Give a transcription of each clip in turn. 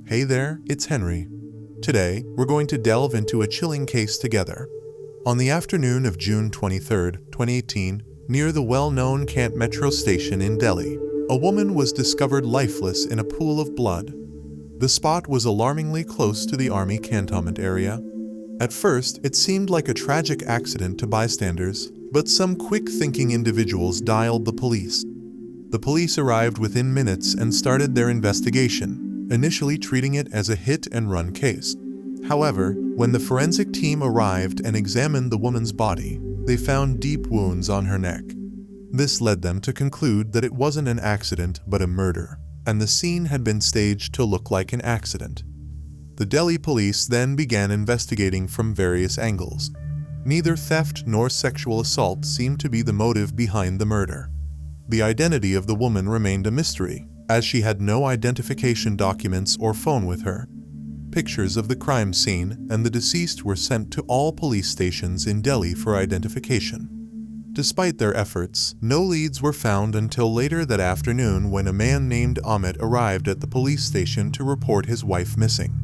Hey there, it's Henry. Today, we're going to delve into a chilling case together. On the afternoon of June 23, 2018, near the well-known Cant Metro station in Delhi, a woman was discovered lifeless in a pool of blood. The spot was alarmingly close to the army cantonment area. At first, it seemed like a tragic accident to bystanders, but some quick-thinking individuals dialed the police. The police arrived within minutes and started their investigation, initially treating it as a hit-and-run case. However, when the forensic team arrived and examined the woman's body, they found deep wounds on her neck. This led them to conclude that it wasn't an accident but a murder, and the scene had been staged to look like an accident. The Delhi police then began investigating from various angles. Neither theft nor sexual assault seemed to be the motive behind the murder. The identity of the woman remained a mystery, as she had no identification documents or phone with her. Pictures of the crime scene and the deceased were sent to all police stations in Delhi for identification. Despite their efforts, no leads were found until later that afternoon when a man named Amit arrived at the police station to report his wife missing.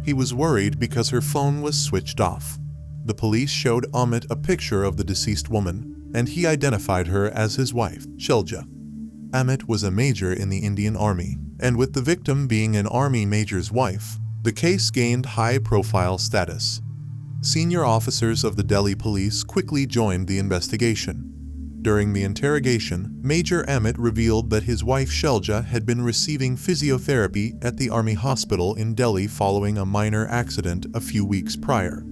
He was worried because her phone was switched off. The police showed Amit a picture of the deceased woman, and he identified her as his wife, Shelja. Amit was a major in the Indian Army, and with the victim being an Army major's wife, the case gained high-profile status. Senior officers of the Delhi police quickly joined the investigation. During the interrogation, Major Amit revealed that his wife Shelja had been receiving physiotherapy at the Army hospital in Delhi following a minor accident a few weeks prior.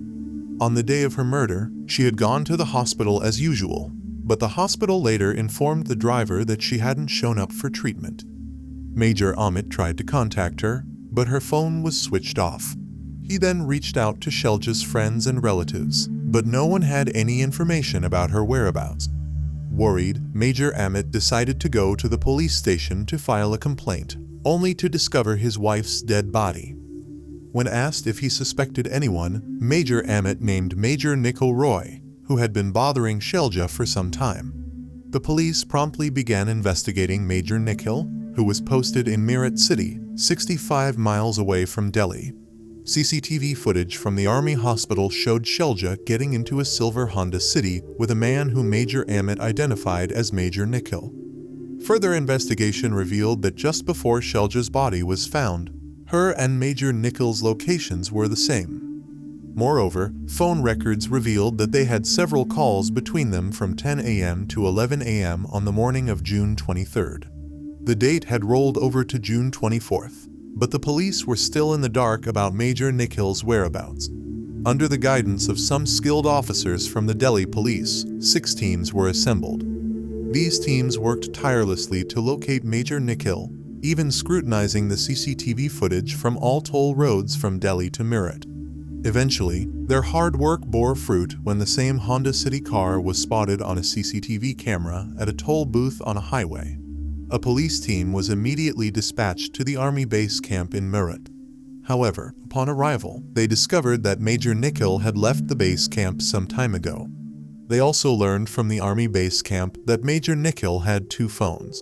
On the day of her murder, she had gone to the hospital as usual, but the hospital later informed the driver that she hadn't shown up for treatment. Major Amit tried to contact her, but her phone was switched off. He then reached out to Shelja's friends and relatives, but no one had any information about her whereabouts. Worried, Major Amit decided to go to the police station to file a complaint, only to discover his wife's dead body. When asked if he suspected anyone, Major Amit named Major Nikhil Roy, who had been bothering Shelja for some time. The police promptly began investigating Major Nikhil, who was posted in Meerut City, 65 miles away from Delhi. CCTV footage from the Army hospital showed Shelja getting into a silver Honda City with a man who Major Amit identified as Major Nikhil. Further investigation revealed that just before Shelja's body was found, her and Major Nikhil's locations were the same. Moreover, phone records revealed that they had several calls between them from 10 a.m. to 11 a.m. on the morning of June 23rd. The date had rolled over to June 24th, but the police were still in the dark about Major Nikhil's whereabouts. Under the guidance of some skilled officers from the Delhi police, 6 teams were assembled. These teams worked tirelessly to locate Major Nikhil, even scrutinizing the CCTV footage from all toll roads from Delhi to Meerut. Eventually, their hard work bore fruit when the same Honda City car was spotted on a CCTV camera at a toll booth on a highway. A police team was immediately dispatched to the Army base camp in Meerut. However, upon arrival, they discovered that Major Nikhil had left the base camp some time ago. They also learned from the Army base camp that Major Nikhil had 2 phones.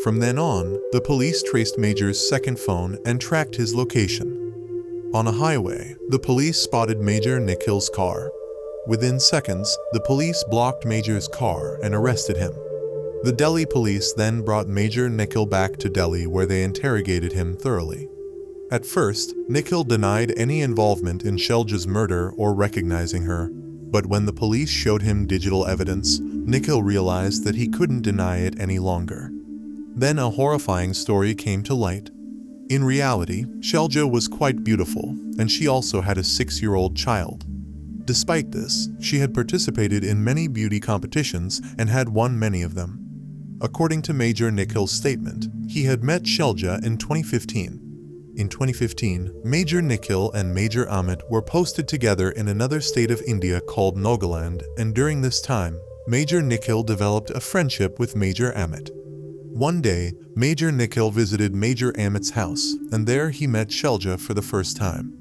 From then on, the police traced Major's second phone and tracked his location. On a highway, the police spotted Major Nikhil's car. Within seconds, the police blocked Major's car and arrested him. The Delhi police then brought Major Nikhil back to Delhi where they interrogated him thoroughly. At first, Nikhil denied any involvement in Shelja's murder or recognizing her, but when the police showed him digital evidence, Nikhil realized that he couldn't deny it any longer. Then a horrifying story came to light. In reality, Shelja was quite beautiful, and she also had a 6-year-old child. Despite this, she had participated in many beauty competitions and had won many of them. According to Major Nikhil's statement, he had met Shelja in 2015. In 2015, Major Nikhil and Major Amit were posted together in another state of India called Nagaland, and during this time, Major Nikhil developed a friendship with Major Amit. One day, Major Nikhil visited Major Amit's house, and there he met Shelja for the first time.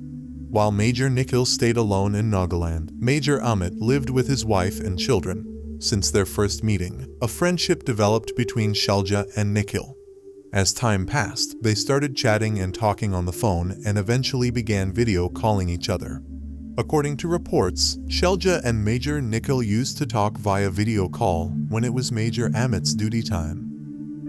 While Major Nikhil stayed alone in Nagaland, Major Amit lived with his wife and children. Since their first meeting, a friendship developed between Shelja and Nikhil. As time passed, they started chatting and talking on the phone and eventually began video calling each other. According to reports, Shelja and Major Nikhil used to talk via video call when it was Major Amit's duty time.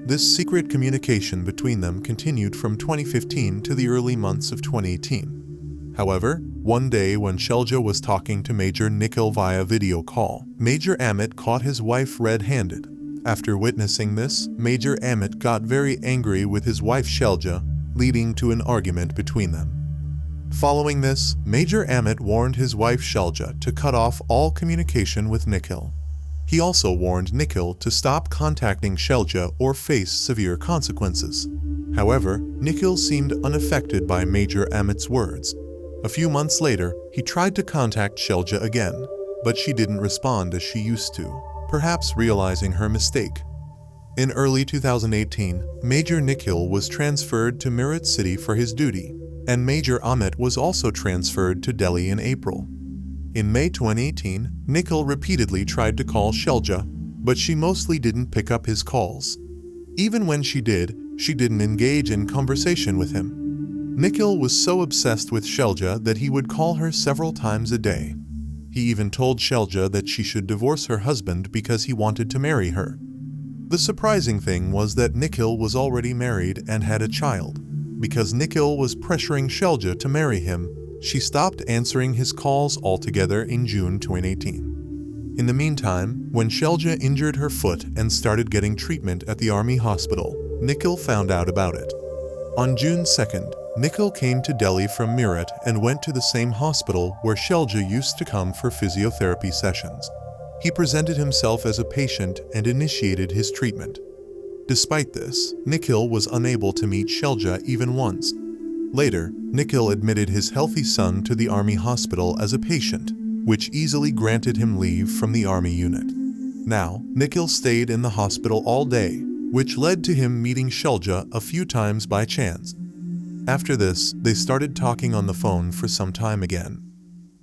This secret communication between them continued from 2015 to the early months of 2018. However, one day when Shelja was talking to Major Nikhil via video call, Major Amit caught his wife red-handed. After witnessing this, Major Amit got very angry with his wife Shelja, leading to an argument between them. Following this, Major Amit warned his wife Shelja to cut off all communication with Nikhil. He also warned Nikhil to stop contacting Shelja or face severe consequences. However, Nikhil seemed unaffected by Major Amit's words. A few months later, he tried to contact Shelja again, but she didn't respond as she used to, perhaps realizing her mistake. In early 2018, Major Nikhil was transferred to Meerut City for his duty, and Major Amit was also transferred to Delhi in April. In May 2018, Nikhil repeatedly tried to call Shelja, but she mostly didn't pick up his calls. Even when she did, she didn't engage in conversation with him. Nikhil was so obsessed with Shelja that he would call her several times a day. He even told Shelja that she should divorce her husband because he wanted to marry her. The surprising thing was that Nikhil was already married and had a child. Because Nikhil was pressuring Shelja to marry him, she stopped answering his calls altogether in June 2018. In the meantime, when Shelja injured her foot and started getting treatment at the army hospital, Nikhil found out about it. On June 2nd, Nikhil came to Delhi from Meerut and went to the same hospital where Shelja used to come for physiotherapy sessions. He presented himself as a patient and initiated his treatment. Despite this, Nikhil was unable to meet Shelja even once. Later, Nikhil admitted his healthy son to the army hospital as a patient, which easily granted him leave from the army unit. Now, Nikhil stayed in the hospital all day, which led to him meeting Shelja a few times by chance. After this, they started talking on the phone for some time again.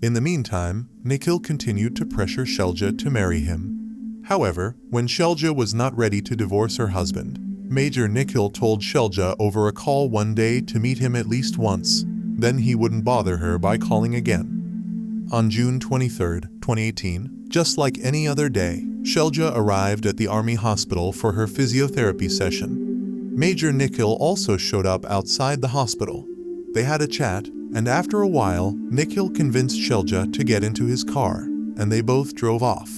In the meantime, Nikhil continued to pressure Shelja to marry him. However, when Shelja was not ready to divorce her husband, Major Nikhil told Shelja over a call one day to meet him at least once, then he wouldn't bother her by calling again. On June 23, 2018, just like any other day, Shelja arrived at the army hospital for her physiotherapy session. Major Nikhil also showed up outside the hospital. They had a chat, and after a while, Nikhil convinced Shelja to get into his car, and they both drove off.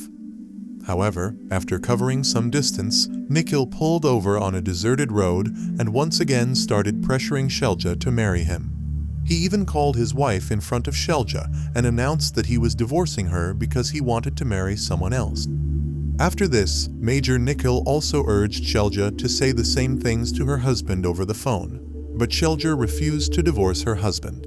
However, after covering some distance, Nikhil pulled over on a deserted road and once again started pressuring Shelja to marry him. He even called his wife in front of Shelja and announced that he was divorcing her because he wanted to marry someone else. After this, Major Nikhil also urged Shelja to say the same things to her husband over the phone, but Shelja refused to divorce her husband.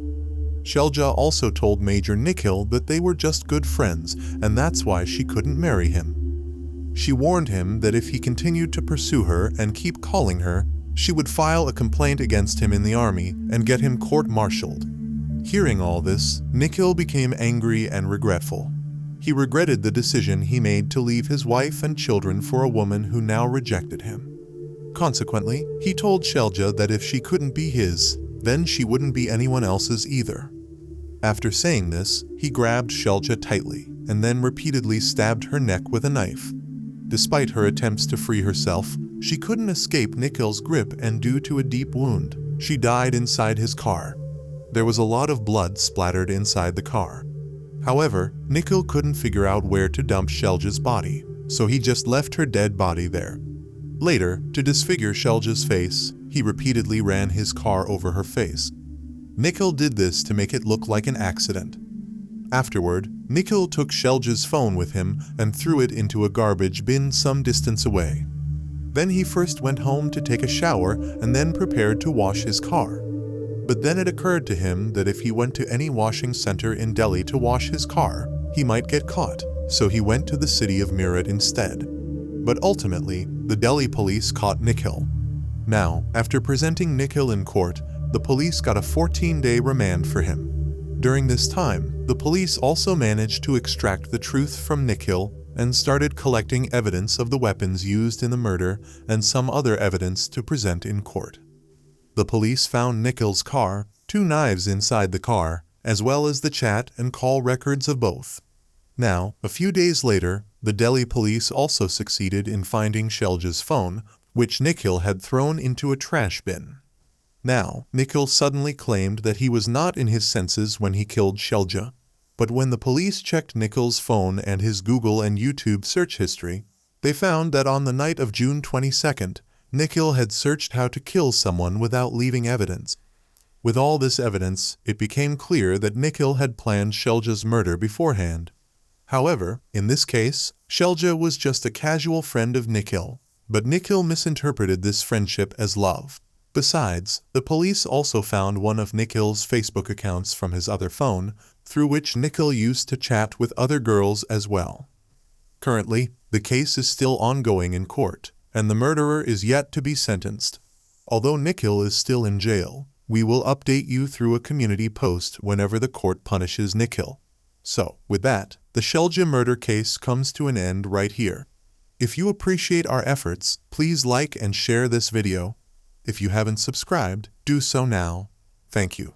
Shelja also told Major Nikhil that they were just good friends and that's why she couldn't marry him. She warned him that if he continued to pursue her and keep calling her, she would file a complaint against him in the army and get him court-martialed. Hearing all this, Nikhil became angry and regretful. He regretted the decision he made to leave his wife and children for a woman who now rejected him. Consequently, he told Shelja that if she couldn't be his, then she wouldn't be anyone else's either. After saying this, he grabbed Shelja tightly and then repeatedly stabbed her neck with a knife. Despite her attempts to free herself, she couldn't escape Nikhil's grip and due to a deep wound, she died inside his car. There was a lot of blood splattered inside the car. However, Nikhil couldn't figure out where to dump Shelja's body, so he just left her dead body there. Later, to disfigure Shelja's face, he repeatedly ran his car over her face. Nikhil did this to make it look like an accident. Afterward, Nikhil took Shelja's phone with him and threw it into a garbage bin some distance away. Then he first went home to take a shower and then prepared to wash his car. But then it occurred to him that if he went to any washing center in Delhi to wash his car, he might get caught, so he went to the city of Meerut instead. But ultimately, the Delhi police caught Nikhil. Now, after presenting Nikhil in court, the police got a 14-day remand for him. During this time, the police also managed to extract the truth from Nikhil and started collecting evidence of the weapons used in the murder and some other evidence to present in court. The police found Nikhil's car, 2 knives inside the car, as well as the chat and call records of both. Now, a few days later, the Delhi police also succeeded in finding Shelja's phone, which Nikhil had thrown into a trash bin. Now, Nikhil suddenly claimed that he was not in his senses when he killed Shelja. But when the police checked Nikhil's phone and his Google and YouTube search history, they found that on the night of June 22nd, Nikhil had searched how to kill someone without leaving evidence. With all this evidence, it became clear that Nikhil had planned Shelja's murder beforehand. However, in this case, Shelja was just a casual friend of Nikhil, but Nikhil misinterpreted this friendship as love. Besides, the police also found one of Nikhil's Facebook accounts from his other phone, through which Nikhil used to chat with other girls as well. Currently, the case is still ongoing in court, and the murderer is yet to be sentenced. Although Nikhil is still in jail, we will update you through a community post whenever the court punishes Nikhil. So, with that, the Shelja murder case comes to an end right here. If you appreciate our efforts, please like and share this video. If you haven't subscribed, do so now. Thank you.